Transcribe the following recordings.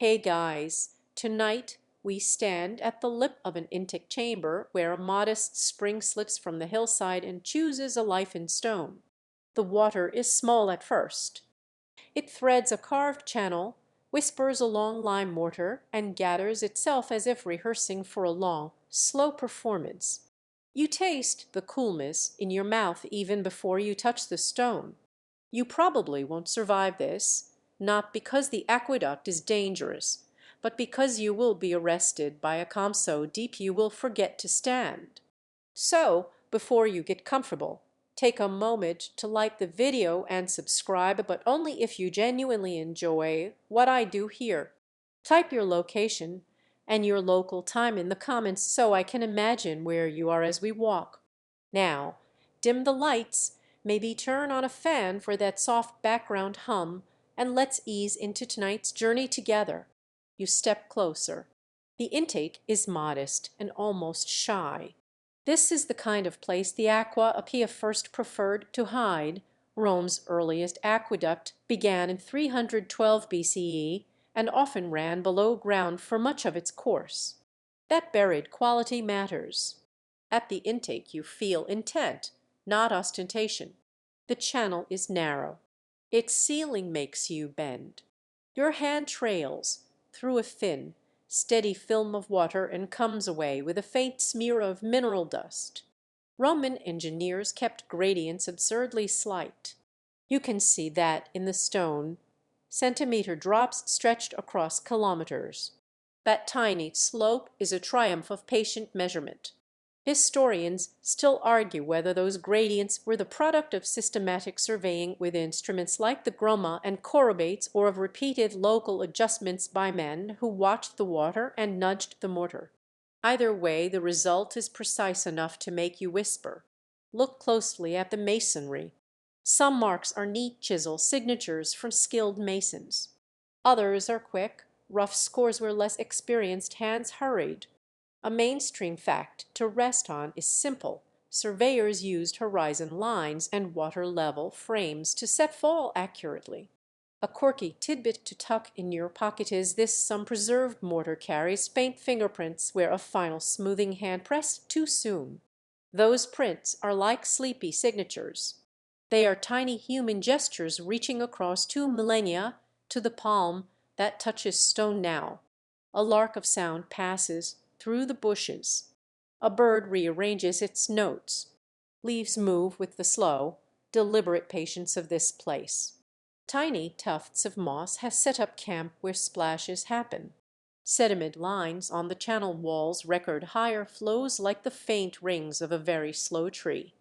Hey guys, tonight we stand at the lip of an intake chamber where a modest spring slips from the hillside and chooses a life in stone. The water is small at first. It threads a carved channel, whispers along lime mortar, and gathers itself as if rehearsing for a long, slow performance. You taste the coolness in your mouth even before you touch the stone. You probably won't survive this, not because the aqueduct is dangerous, but because you will be arrested by a calm so deep you will forget to stand. So, before you get comfortable, take a moment to like the video and subscribe, but only if you genuinely enjoy what I do here. Type your location and your local time in the comments so I can imagine where you are as we walk. Now, dim the lights, maybe turn on a fan for that soft background hum, and let's ease into tonight's journey together. You step closer. The intake is modest and almost shy. This is the kind of place the Aqua Appia first preferred to hide. Rome's earliest aqueduct began in 312 BCE and often ran below ground for much of its course. That buried quality matters. At the intake you feel intent, not ostentation. The channel is narrow. Its ceiling makes you bend. Your hand trails through a thin, steady film of water and comes away with a faint smear of mineral dust. Roman engineers kept gradients absurdly slight. You can see that in the stone. Centimeter drops stretched across kilometers. That tiny slope is a triumph of patient measurement. Historians still argue whether those gradients were the product of systematic surveying with instruments like the groma and chorobates, or of repeated local adjustments by men who watched the water and nudged the mortar. Either way, the result is precise enough to make you whisper. Look closely at the masonry. Some marks are neat chisel signatures from skilled masons. Others are quick, rough scores where less experienced hands hurried. A mainstream fact to rest on is simple. Surveyors used horizon lines and water level frames to set fall accurately. A quirky tidbit to tuck in your pocket is this: some preserved mortar carries faint fingerprints where a final smoothing hand pressed too soon. Those prints are like sleepy signatures. They are tiny human gestures reaching across 2 millennia to the palm that touches stone now. A lark of sound passes through the bushes. A bird rearranges its notes. Leaves move with the slow, deliberate patience of this place. Tiny tufts of moss have set up camp where splashes happen. Sediment lines on the channel walls record higher flows like the faint rings of a very slow tree.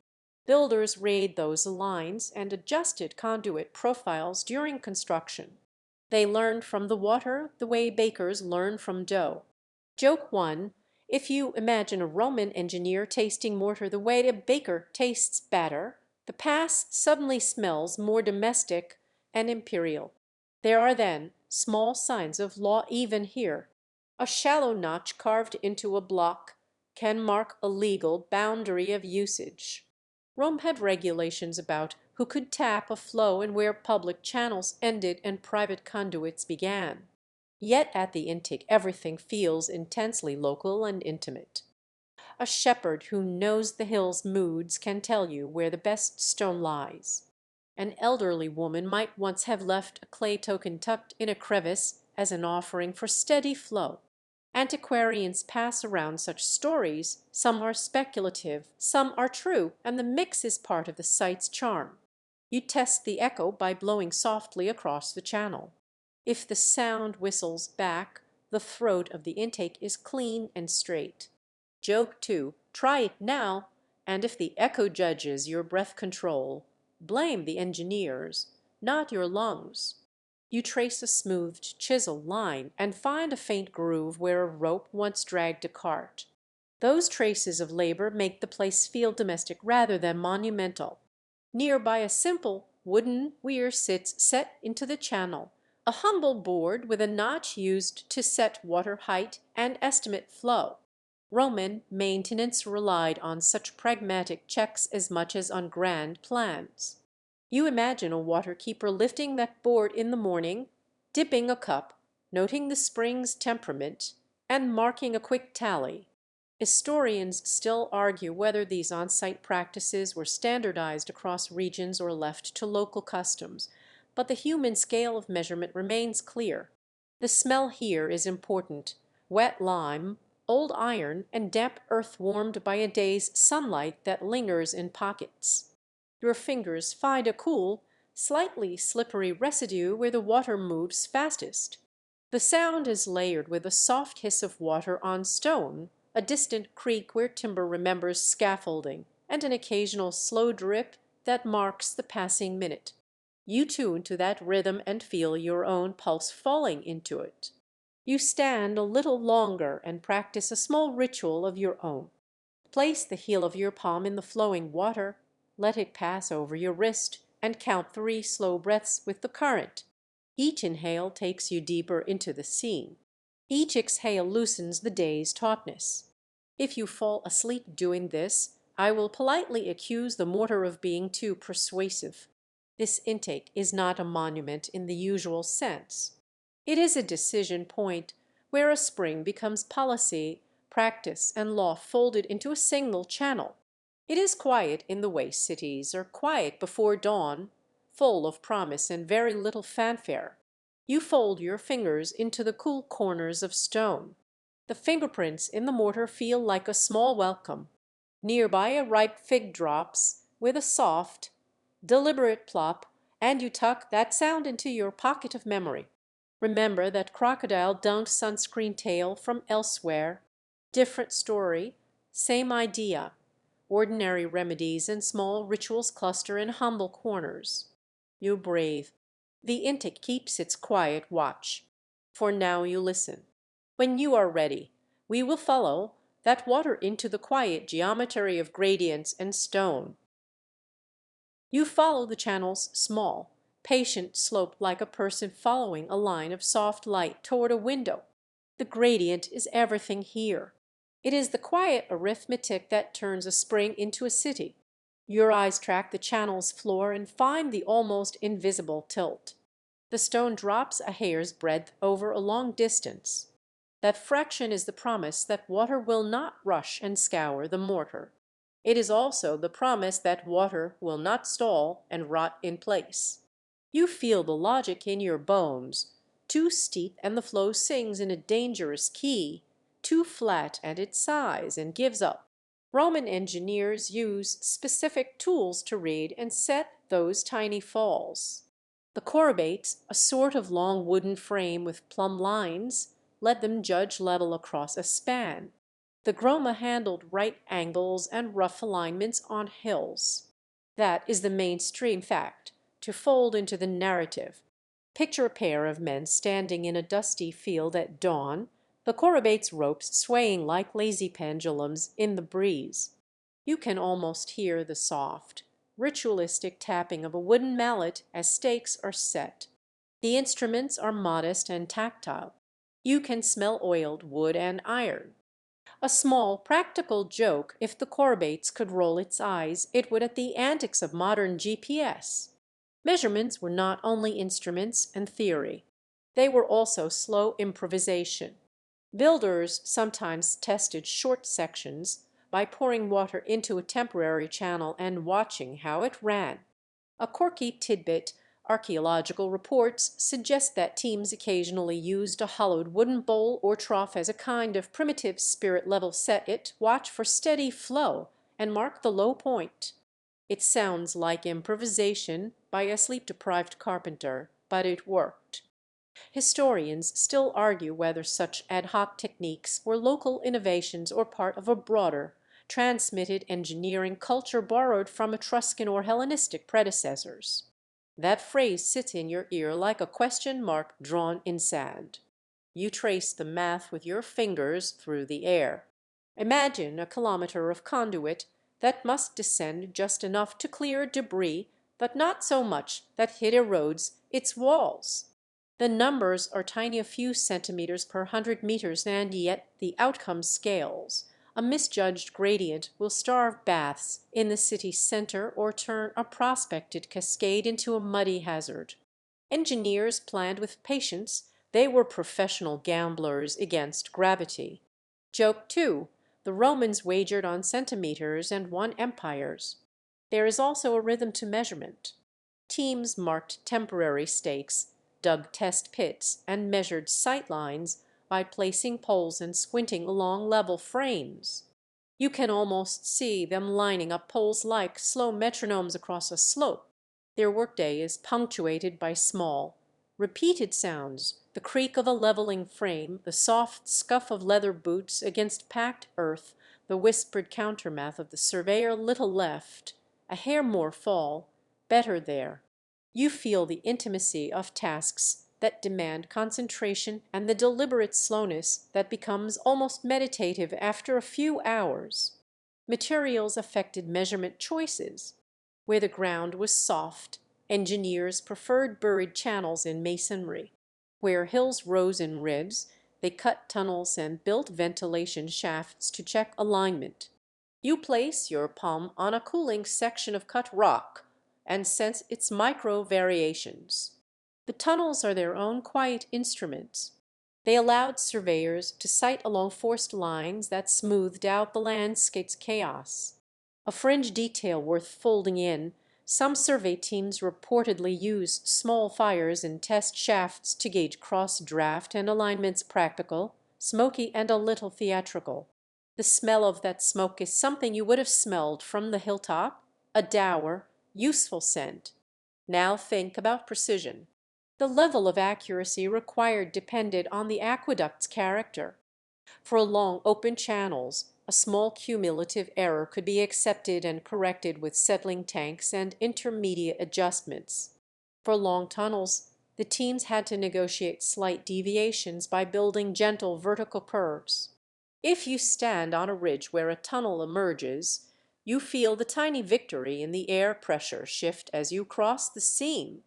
Builders raid those lines and adjusted conduit profiles during construction. They learned from the water the way bakers learn from dough. Joke 1. If you imagine a Roman engineer tasting mortar the way a baker tastes batter, the pass suddenly smells more domestic and imperial. There are then small signs of law even here. A shallow notch carved into a block can mark a legal boundary of usage. Rome had regulations about who could tap a flow and where public channels ended and private conduits began. Yet at the intake everything feels intensely local and intimate. A shepherd who knows the hill's moods can tell you where the best stone lies. An elderly woman might once have left a clay token tucked in a crevice as an offering for steady flow. Antiquarians pass around such stories. Some are speculative, some are true, and the mix is part of the site's charm. You test the echo by blowing softly across the channel. If the sound whistles back, the throat of the intake is clean and straight. Joke 2. Try it now, and if the echo judges your breath control, blame the engineers, not your lungs. You trace a smoothed chisel line and find a faint groove where a rope once dragged a cart. Those traces of labor make the place feel domestic rather than monumental. Nearby a simple wooden weir sits set into the channel, a humble board with a notch used to set water height and estimate flow. Roman maintenance relied on such pragmatic checks as much as on grand plans. You imagine a water keeper lifting that board in the morning, dipping a cup, noting the spring's temperament, and marking a quick tally. Historians still argue whether these on-site practices were standardized across regions or left to local customs, but the human scale of measurement remains clear. The smell here is important: wet lime, old iron, and damp earth warmed by a day's sunlight that lingers in pockets. Your fingers find a cool, slightly slippery residue where the water moves fastest. The sound is layered with a soft hiss of water on stone, a distant creak where timber remembers scaffolding, and an occasional slow drip that marks the passing minute. You tune to that rhythm and feel your own pulse falling into it. You stand a little longer and practice a small ritual of your own. Place the heel of your palm in the flowing water, let it pass over your wrist, and count 3 slow breaths with the current. Each inhale takes you deeper into the scene. Each exhale loosens the day's tautness. If you fall asleep doing this, I will politely accuse the mortar of being too persuasive. This intake is not a monument in the usual sense. It is a decision point where a spring becomes policy, practice, and law folded into a single channel. It is quiet in the way cities are quiet before dawn, full of promise and very little fanfare. You fold your fingers into the cool corners of stone. The fingerprints in the mortar feel like a small welcome. Nearby a ripe fig drops with a soft, deliberate plop, and you tuck that sound into your pocket of memory. Remember that crocodile dunked sunscreen tale from elsewhere. Different story, same idea. Ordinary remedies and small rituals cluster in humble corners. You breathe. The intake keeps its quiet watch. For now you listen. When you are ready, we will follow that water into the quiet geometry of gradients and stone. You follow the channel's small, patient slope like a person following a line of soft light toward a window. The gradient is everything here. It is the quiet arithmetic that turns a spring into a city. Your eyes track the channel's floor and find the almost invisible tilt. The stone drops a hair's breadth over a long distance. That fraction is the promise that water will not rush and scour the mortar. It is also the promise that water will not stall and rot in place. You feel the logic in your bones. Too steep and the flow sings in a dangerous key. Too flat and it sighs and gives up. Roman engineers use specific tools to read and set those tiny falls. The chorobates, a sort of long wooden frame with plumb lines, let them judge level across a span. The groma handled right angles and rough alignments on hills. That is the mainstream fact, to fold into the narrative. Picture a pair of men standing in a dusty field at dawn, the chorobate's ropes swaying like lazy pendulums in the breeze. You can almost hear the soft, ritualistic tapping of a wooden mallet as stakes are set. The instruments are modest and tactile. You can smell oiled wood and iron. A small practical joke: if the chorobates could roll its eyes, it would at the antics of modern GPS. Measurements were not only instruments and theory. They were also slow improvisation. Builders sometimes tested short sections by pouring water into a temporary channel and watching how it ran. A quirky tidbit: archaeological reports suggest that teams occasionally used a hollowed wooden bowl or trough as a kind of primitive spirit level set it, watch for steady flow, and mark the low point. It sounds like improvisation by a sleep-deprived carpenter, but it worked. Historians still argue whether such ad hoc techniques were local innovations or part of a broader, transmitted engineering culture borrowed from Etruscan or Hellenistic predecessors. That phrase sits in your ear like a question mark drawn in sand. You trace the math with your fingers through the air. Imagine a kilometer of conduit that must descend just enough to clear debris, but not so much that it erodes its walls. The numbers are tiny, a few centimeters per 100 meters, and yet the outcome scales. A misjudged gradient will starve baths in the city center or turn a prospected cascade into a muddy hazard. Engineers planned with patience They were professional gamblers against gravity. Joke 2. The Romans wagered on centimeters and won empires. There is also a rhythm to measurement. Teams marked temporary stakes, dug test pits, and measured sight lines by placing poles and squinting along level frames. You can almost see them lining up poles like slow metronomes across a slope. Their workday is punctuated by small, repeated sounds, the creak of a leveling frame, the soft scuff of leather boots against packed earth, the whispered countermath of the surveyor little left, a hair more fall, better there. You feel the intimacy of tasks that demand concentration and the deliberate slowness that becomes almost meditative after a few hours. Materials affected measurement choices. Where the ground was soft, engineers preferred buried channels in masonry. Where hills rose in ribs, they cut tunnels and built ventilation shafts to check alignment. You place your palm on a cooling section of cut rock and sense its micro variations. The tunnels are their own quiet instruments. They allowed surveyors to sight along forced lines that smoothed out the landscape's chaos. A fringe detail worth folding in, some survey teams reportedly use small fires in test shafts to gauge cross-draft and alignments practical, smoky, and a little theatrical. The smell of that smoke is something you would have smelled from the hilltop, a dour, useful scent. Now think about precision. The level of accuracy required depended on the aqueduct's character. For long open channels, a small cumulative error could be accepted and corrected with settling tanks and intermediate adjustments. For long tunnels, the teams had to negotiate slight deviations by building gentle vertical curves. If you stand on a ridge where a tunnel emerges, you feel the tiny victory in the air pressure shift as you cross the seam.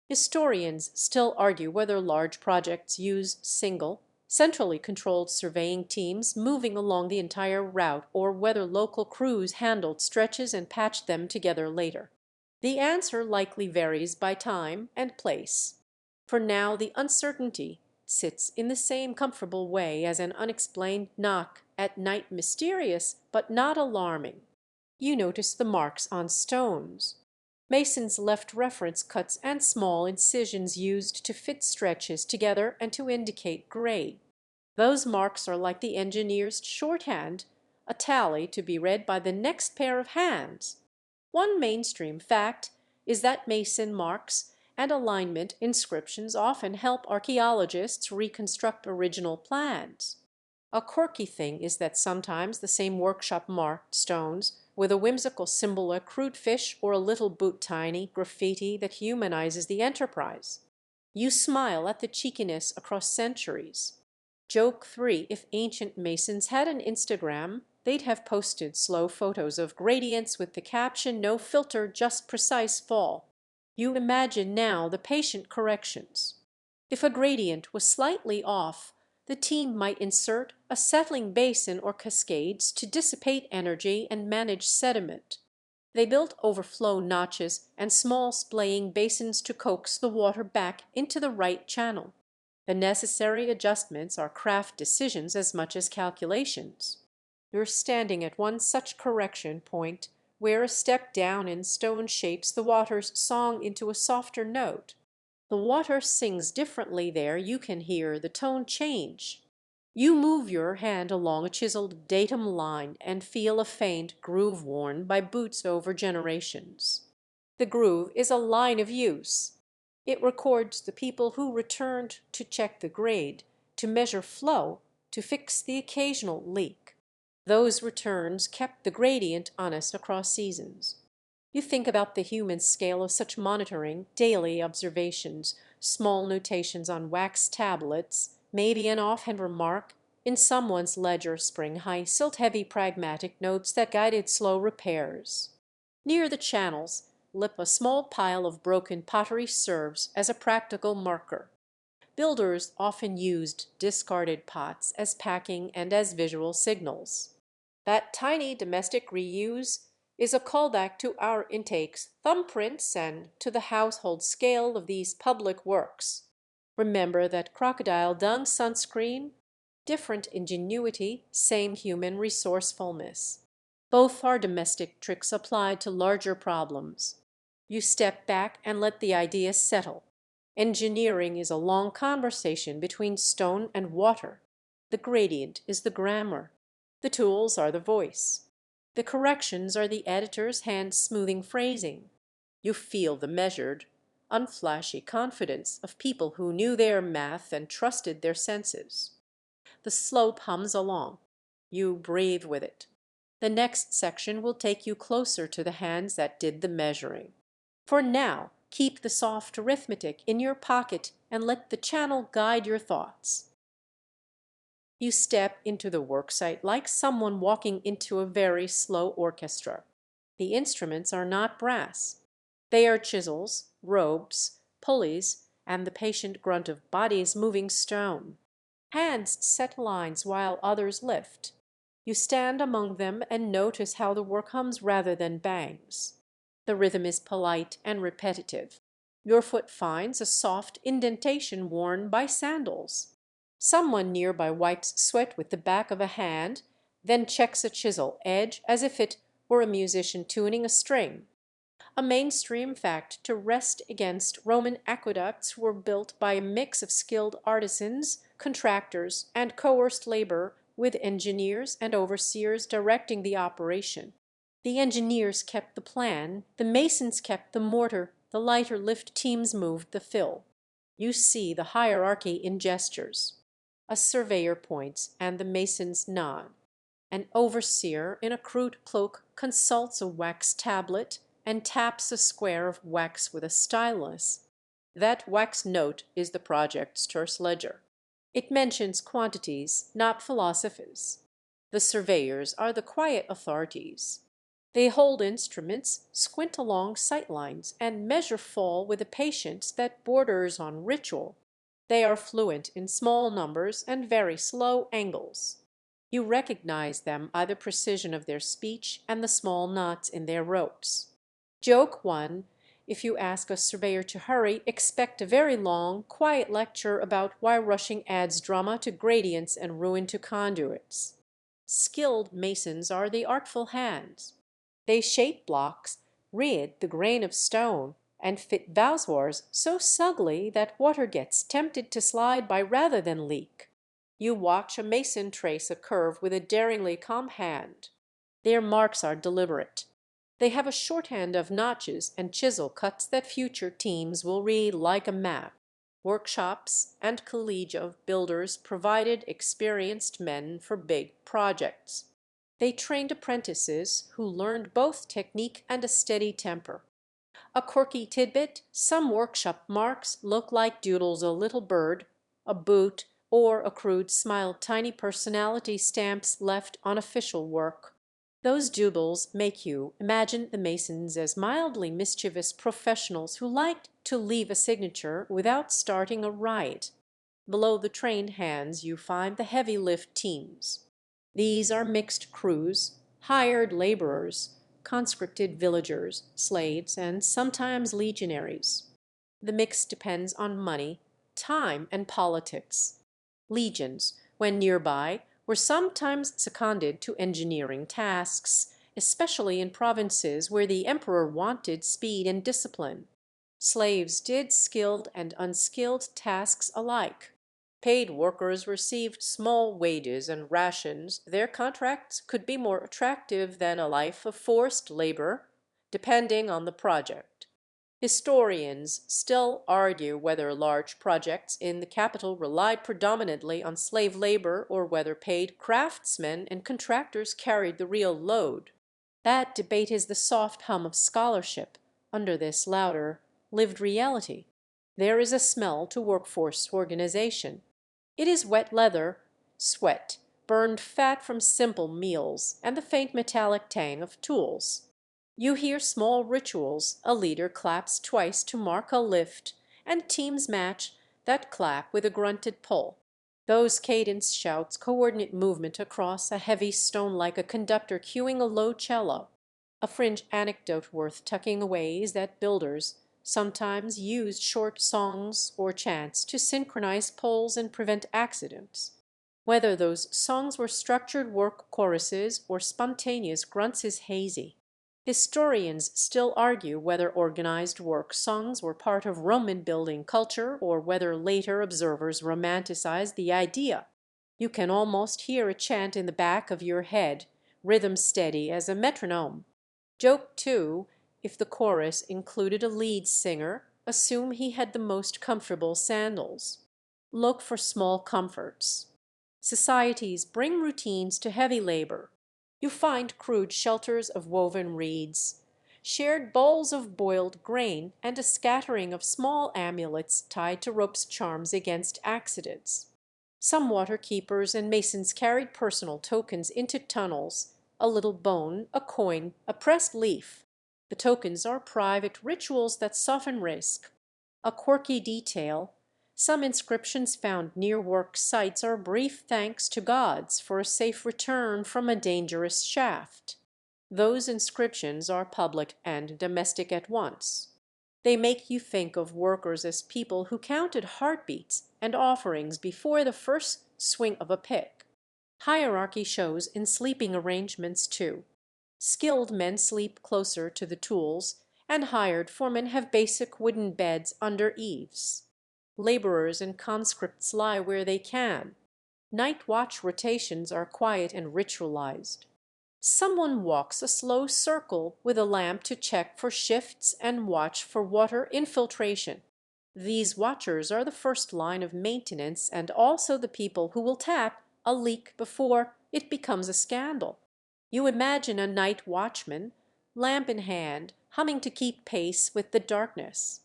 Historians still argue whether large projects used single, centrally controlled surveying teams moving along the entire route or whether local crews handled stretches and patched them together later. The answer likely varies by time and place. For now, the uncertainty sits in the same comfortable way as an unexplained knock at night, mysterious but not alarming. You notice the marks on stones. Masons left reference cuts and small incisions used to fit stretches together and to indicate grade. Those marks are like the engineer's shorthand, a tally to be read by the next pair of hands. One mainstream fact is that mason marks and alignment inscriptions often help archaeologists reconstruct original plans. A quirky thing is that sometimes the same workshop marked stones with a whimsical symbol like crude fish or a little boot tiny graffiti that humanizes the enterprise. You smile at the cheekiness across centuries. Joke 3, if ancient masons had an Instagram, they'd have posted slow photos of gradients with the caption, "No filter, just precise fall." You imagine now the patient corrections. If a gradient was slightly off, the team might insert a settling basin or cascades to dissipate energy and manage sediment. They built overflow notches and small splaying basins to coax the water back into the right channel. The necessary adjustments are craft decisions as much as calculations. You're standing at one such correction point where a step down in stone shapes the water's song into a softer note. The water sings differently there, you can hear the tone change. You move your hand along a chiseled datum line and feel a faint groove worn by boots over generations. The groove is a line of use. It records the people who returned to check the grade, to measure flow, to fix the occasional leak. Those returns kept the gradient honest across seasons. You think about the human scale of such monitoring, daily observations, small notations on wax tablets, maybe an offhand remark in someone's ledger spring-high, silt-heavy pragmatic notes that guided slow repairs. Near the channels, lip a small pile of broken pottery serves as a practical marker. Builders often used discarded pots as packing and as visual signals. That tiny domestic reuse is a callback to our intakes, thumbprints, and to the household scale of these public works. Remember that crocodile dung sunscreen, different ingenuity, same human resourcefulness. Both are domestic tricks applied to larger problems. You step back and let the idea settle. Engineering is a long conversation between stone and water. The gradient is the grammar. The tools are the voice. The corrections are the editor's hand smoothing phrasing. You feel the measured, unflashy confidence of people who knew their math and trusted their senses. The slope hums along. You breathe with it. The next section will take you closer to the hands that did the measuring. For now, keep the soft arithmetic in your pocket and let the channel guide your thoughts. You step into the worksite like someone walking into a very slow orchestra. The instruments are not brass. They are chisels, ropes, pulleys, and the patient grunt of bodies moving stone. Hands set lines while others lift. You stand among them and notice how the work hums rather than bangs. The rhythm is polite and repetitive. Your foot finds a soft indentation worn by sandals. Someone nearby wipes sweat with the back of a hand, then checks a chisel edge as if it were a musician tuning a string. A mainstream fact to rest against: Roman aqueducts were built by a mix of skilled artisans, contractors, and coerced labor, with engineers and overseers directing the operation. The engineers kept the plan, the masons kept the mortar, the lighter lift teams moved the fill. You see the hierarchy in gestures. A surveyor points and the masons nod. An overseer in a crude cloak consults a wax tablet and taps a square of wax with a stylus. That wax note is the project's terse ledger. It mentions quantities, not philosophies. The surveyors are the quiet authorities. They hold instruments, squint along sight lines, and measure fall with a patience that borders on ritual. They are fluent in small numbers and very slow angles. You recognize them by the precision of their speech and the small knots in their ropes. Joke one: if you ask a surveyor to hurry, expect a very long, quiet lecture about why rushing adds drama to gradients and ruin to conduits. Skilled masons are the artful hands. They shape blocks, rid the grain of stone, and fit voussoirs so snugly that water gets tempted to slide by rather than leak. You watch a mason trace a curve with a daringly calm hand. Their marks are deliberate. They have a shorthand of notches and chisel cuts that future teams will read like a map. Workshops and college of builders provided experienced men for big projects. They trained apprentices who learned both technique and a steady temper. A quirky tidbit: some workshop marks look like doodles a little bird, a boot, or a crude smile, tiny personality stamps left on official work. Those doodles make you imagine the masons as mildly mischievous professionals who liked to leave a signature without starting a riot. Below the trained hands you find the heavy lift teams. These are mixed crews, hired laborers, conscripted villagers, slaves, and sometimes legionaries. The mix depends on money, time, and politics. Legions, when nearby, were sometimes seconded to engineering tasks, especially in provinces where the emperor wanted speed and discipline. Slaves did skilled and unskilled tasks alike. Paid workers received small wages and rations. Their contracts could be more attractive than a life of forced labor, depending on the project. Historians still argue whether large projects in the capital relied predominantly on slave labor or whether paid craftsmen and contractors carried the real load. That debate is the soft hum of scholarship under this louder, lived reality. There is a smell to workforce organization. It is wet leather, sweat, burned fat from simple meals, and the faint metallic tang of tools. You hear small rituals: a leader claps twice to mark a lift, and teams match that clap with a grunted pull. Those cadence shouts coordinate movement across a heavy stone like a conductor cueing a low cello. A fringe anecdote worth tucking away is that builders, sometimes used short songs or chants to synchronize poles and prevent accidents. Whether those songs were structured work choruses or spontaneous grunts is hazy. Historians still argue whether organized work songs were part of Roman building culture or whether later observers romanticized the idea. You can almost hear a chant in the back of your head, rhythm steady as a metronome. Joke, too, if the chorus included a lead singer, assume he had the most comfortable sandals. Look for small comforts. Societies bring routines to heavy labor. You find crude shelters of woven reeds, shared bowls of boiled grain, and a scattering of small amulets tied to ropes charms against accidents. Some water keepers and masons carried personal tokens into tunnels, a little bone, a coin, a pressed leaf. The tokens are private rituals that soften risk. A quirky detail: some inscriptions found near work sites are brief thanks to gods for a safe return from a dangerous shaft. Those inscriptions are public and domestic at once. They make you think of workers as people who counted heartbeats and offerings before the first swing of a pick. Hierarchy shows in sleeping arrangements too. Skilled men sleep closer to the tools, and hired foremen have basic wooden beds under eaves. Laborers and conscripts lie where they can. Night watch rotations are quiet and ritualized. Someone walks a slow circle with a lamp to check for shifts and watch for water infiltration. These watchers are the first line of maintenance and also the people who will tap a leak before it becomes a scandal. You imagine a night watchman, lamp in hand, humming to keep pace with the darkness.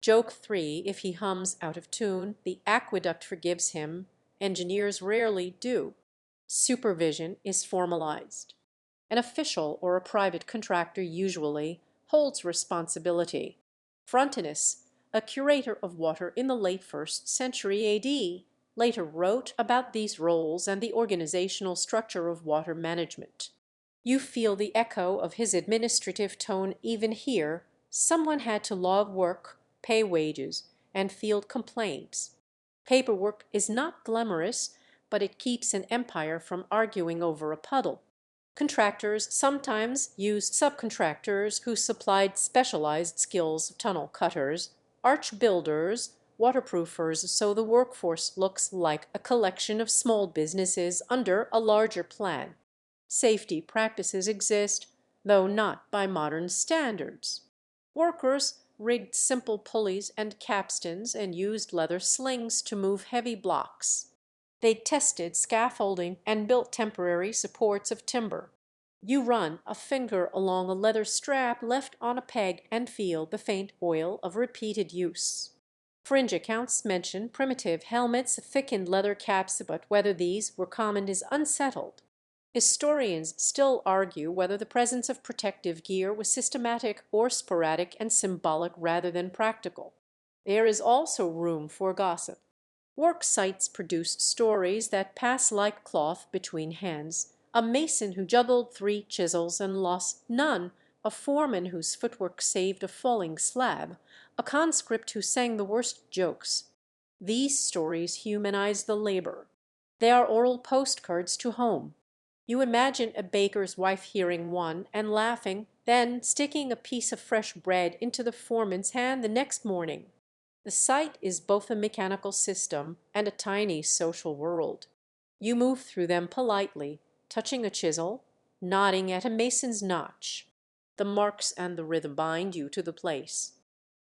Joke 3, if he hums out of tune, the aqueduct forgives him. Engineers rarely do. Supervision is formalized. An official or a private contractor usually holds responsibility. Frontinus, a curator of water in the late 1st century A.D., later wrote about these roles and the organizational structure of water management. You feel the echo of his administrative tone even here. Someone had to log work, pay wages, and field complaints. Paperwork is not glamorous, but it keeps an empire from arguing over a puddle. Contractors sometimes used subcontractors who supplied specialized skills: tunnel cutters, arch builders, waterproofers, so the workforce looks like a collection of small businesses under a larger plan. Safety practices exist, though not by modern standards. Workers rigged simple pulleys and capstans and used leather slings to move heavy blocks. They tested scaffolding and built temporary supports of timber. You run a finger along a leather strap left on a peg and feel the faint oil of repeated use. Fringe accounts mention primitive helmets, thickened leather caps, but whether these were common is unsettled. Historians still argue whether the presence of protective gear was systematic or sporadic and symbolic rather than practical. There is also room for gossip. Work sites produce stories that pass like cloth between hands: a mason who juggled 3 chisels and lost none, a foreman whose footwork saved a falling slab, a conscript who sang the worst jokes. These stories humanize the labor. They are oral postcards to home. You imagine a baker's wife hearing one and laughing, then sticking a piece of fresh bread into the foreman's hand the next morning. The site is both a mechanical system and a tiny social world. You move through them politely, touching a chisel, nodding at a mason's notch. The marks and the rhythm bind you to the place.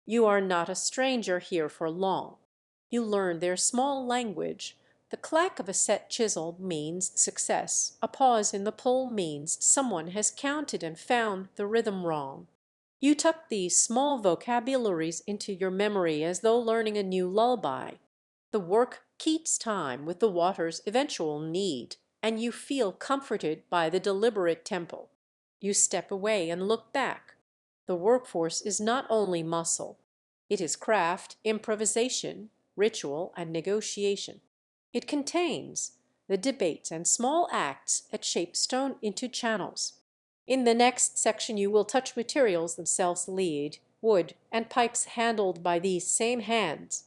You are not a stranger here for long. You learn their small language. The clack of a set chisel means success. A pause in the pull means someone has counted and found the rhythm wrong. You tuck these small vocabularies into your memory as though learning a new lullaby. The work keeps time with the water's eventual need, and you feel comforted by the deliberate tempo. You step away and look back. The workforce is not only muscle. It is craft, improvisation, ritual, and negotiation. It contains the debates and small acts that shape stone into channels. In the next section you will touch materials themselves lead, wood, and pipes handled by these same hands,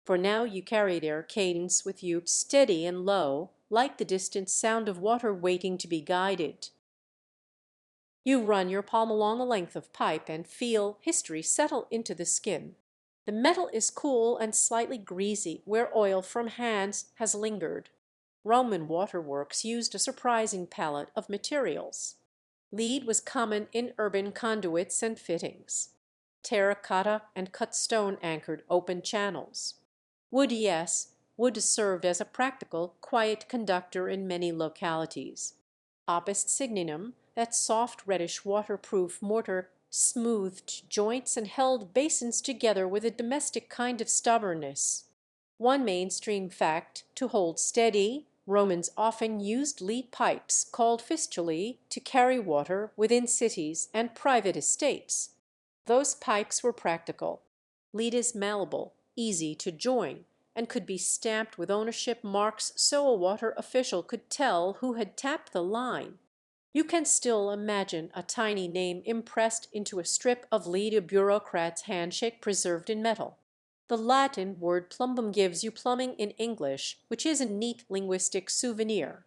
for now you carry their cadence with you steady and low, like the distant sound of water waiting to be guided. You run your palm along a length of pipe and feel history settle into the skin. The metal is cool and slightly greasy where oil from hands has lingered. Roman waterworks used a surprising palette of materials. Lead was common in urban conduits and fittings. Terracotta and cut stone anchored open channels. Wood, yes, wood served as a practical, quiet conductor in many localities. Opus signinum, that soft reddish waterproof mortar, smoothed joints and held basins together with a domestic kind of stubbornness. One mainstream fact to hold steady, Romans often used lead pipes called fistulae to carry water within cities and private estates. Those pipes were practical. Lead is malleable, easy to join, and could be stamped with ownership marks so a water official could tell who had tapped the line. You can still imagine a tiny name impressed into a strip of lead, a bureaucrat's handshake preserved in metal. The Latin word plumbum gives you plumbing in English, which is a neat linguistic souvenir.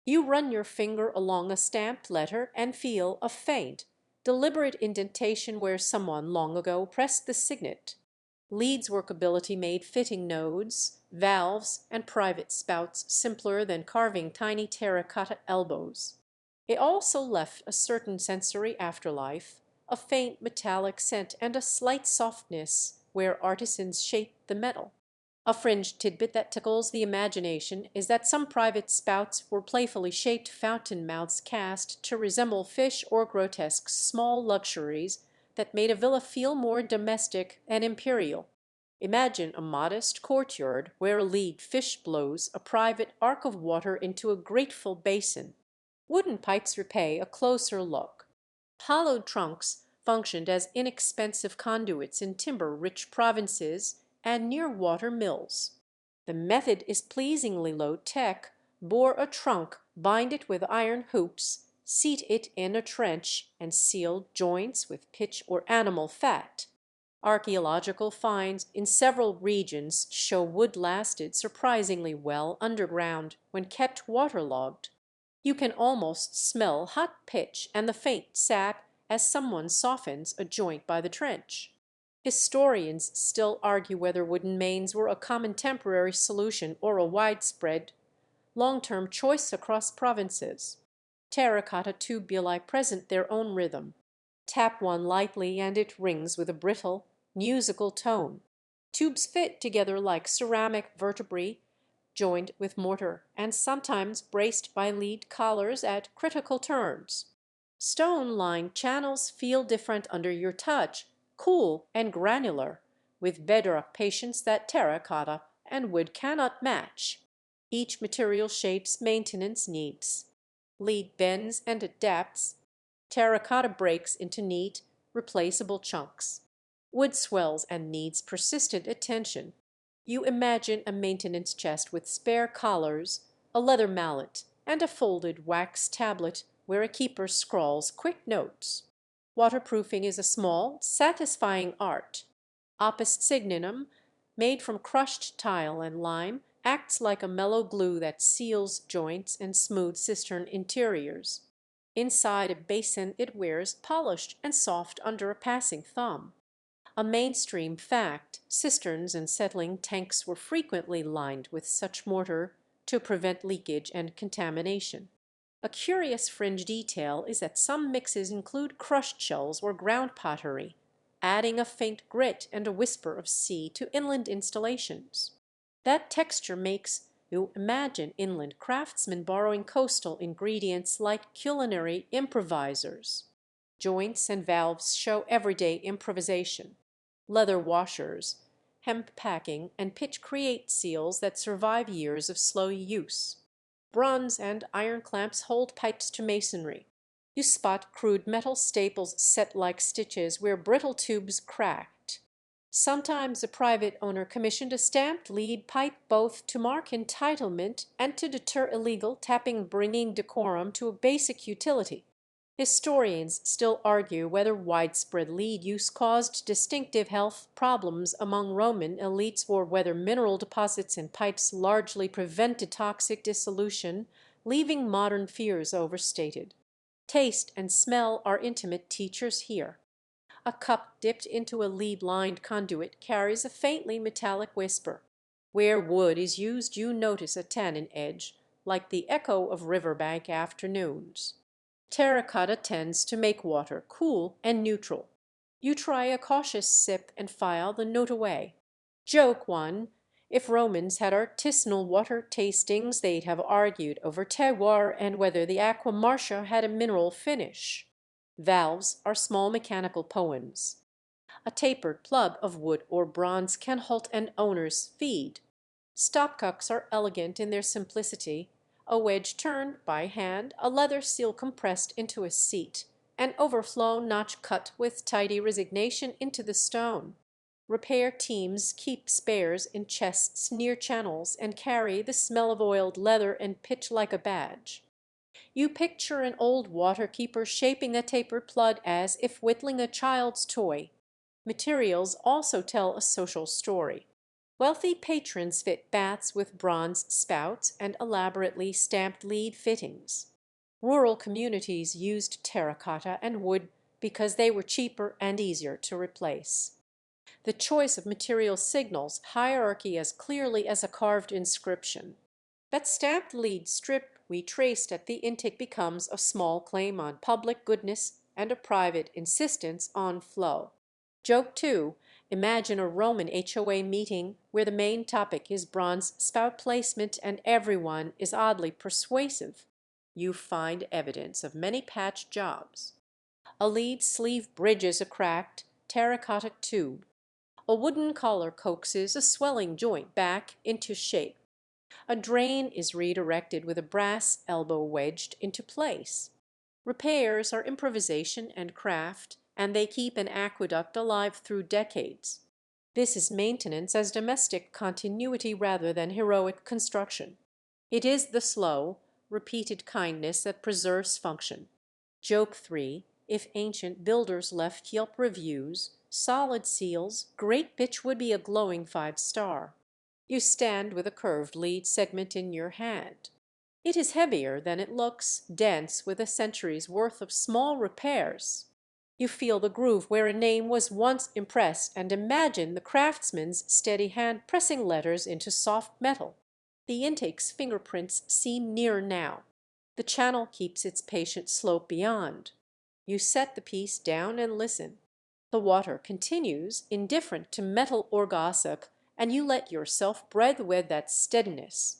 You run your finger along a stamped letter and feel a faint, deliberate indentation where someone long ago pressed the signet. Lead's workability made fitting nodes, valves, and private spouts simpler than carving tiny terracotta elbows. It also left a certain sensory afterlife, a faint metallic scent and a slight softness where artisans shaped the metal. A fringe tidbit that tickles the imagination is that some private spouts were playfully shaped fountain mouths cast to resemble fish or grotesque small luxuries that made a villa feel more domestic and imperial. Imagine a modest courtyard where a lead fish blows a private arc of water into a grateful basin. Wooden pipes repay a closer look. Hollowed trunks functioned as inexpensive conduits in timber-rich provinces and near water mills. The method is pleasingly low-tech: bore a trunk, bind it with iron hoops, seat it in a trench, and seal joints with pitch or animal fat. Archaeological finds in several regions show wood lasted surprisingly well underground when kept waterlogged. You can almost smell hot pitch and the faint sap as someone softens a joint by the trench. Historians still argue whether wooden mains were a common temporary solution or a widespread, long-term choice across provinces. Terracotta tubuli present their own rhythm. Tap one lightly and it rings with a brittle, musical tone. Tubes fit together like ceramic vertebrae, joined with mortar, and sometimes braced by lead collars at critical turns. Stone-lined channels feel different under your touch, cool and granular, with bedrock patience that terracotta and wood cannot match. Each material shapes maintenance needs. Lead bends and adapts. Terracotta breaks into neat, replaceable chunks. Wood swells and needs persistent attention. You imagine a maintenance chest with spare collars, a leather mallet, and a folded wax tablet where a keeper scrawls quick notes. Waterproofing is a small, satisfying art. Opus signinum, made from crushed tile and lime, acts like a mellow glue that seals joints and smooths cistern interiors. Inside a basin it wears polished and soft under a passing thumb. A mainstream fact, cisterns and settling tanks were frequently lined with such mortar to prevent leakage and contamination. A curious fringe detail is that some mixes include crushed shells or ground pottery, adding a faint grit and a whisper of sea to inland installations. That texture makes you imagine inland craftsmen borrowing coastal ingredients like culinary improvisers. Joints and valves show everyday improvisation. Leather washers, hemp packing, and pitch create seals that survive years of slow use. Bronze and iron clamps hold pipes to masonry. You spot crude metal staples set like stitches where brittle tubes cracked. Sometimes a private owner commissioned a stamped lead pipe both to mark entitlement and to deter illegal tapping, bringing decorum to a basic utility. Historians still argue whether widespread lead use caused distinctive health problems among Roman elites or whether mineral deposits in pipes largely prevented toxic dissolution, leaving modern fears overstated. Taste and smell are intimate teachers here. A cup dipped into a lead-lined conduit carries a faintly metallic whisper. Where wood is used you notice a tannin edge, like the echo of riverbank afternoons. Terracotta tends to make water cool and neutral. You try a cautious sip and file the note away. Joke one, if Romans had artisanal water tastings, they'd have argued over terroir and whether the aqua marcia had a mineral finish. Valves are small mechanical poems. A tapered plug of wood or bronze can halt an owner's feed. Stopcocks are elegant in their simplicity, a wedge turned by hand, a leather seal compressed into a seat, an overflow notch cut with tidy resignation into the stone. Repair teams keep spares in chests near channels and carry the smell of oiled leather and pitch like a badge. You picture an old water-keeper shaping a tapered plug as if whittling a child's toy. Materials also tell a social story. Wealthy patrons fit baths with bronze spouts and elaborately stamped lead fittings. Rural communities used terracotta and wood because they were cheaper and easier to replace. The choice of material signals hierarchy as clearly as a carved inscription. That stamped lead strip we traced at the intake becomes a small claim on public goodness and a private insistence on flow. Joke 2. Imagine a Roman HOA meeting where the main topic is bronze spout placement and everyone is oddly persuasive. You find evidence of many patch jobs. A lead sleeve bridges a cracked terracotta tube. A wooden collar coaxes a swelling joint back into shape. A drain is redirected with a brass elbow wedged into place. Repairs are improvisation and craft, and they keep an aqueduct alive through decades. This is maintenance as domestic continuity rather than heroic construction. It is the slow, repeated kindness that preserves function. Joke 3. If ancient builders left Yelp reviews, solid seals, great pitch would be a glowing 5-star. You stand with a curved lead segment in your hand. It is heavier than it looks, dense with a century's worth of small repairs. You feel the groove where a name was once impressed and imagine the craftsman's steady hand pressing letters into soft metal. The intake's fingerprints seem near now. The channel keeps its patient slope beyond. You set the piece down and listen. The water continues, indifferent to metal or gossip, and you let yourself breathe with that steadiness.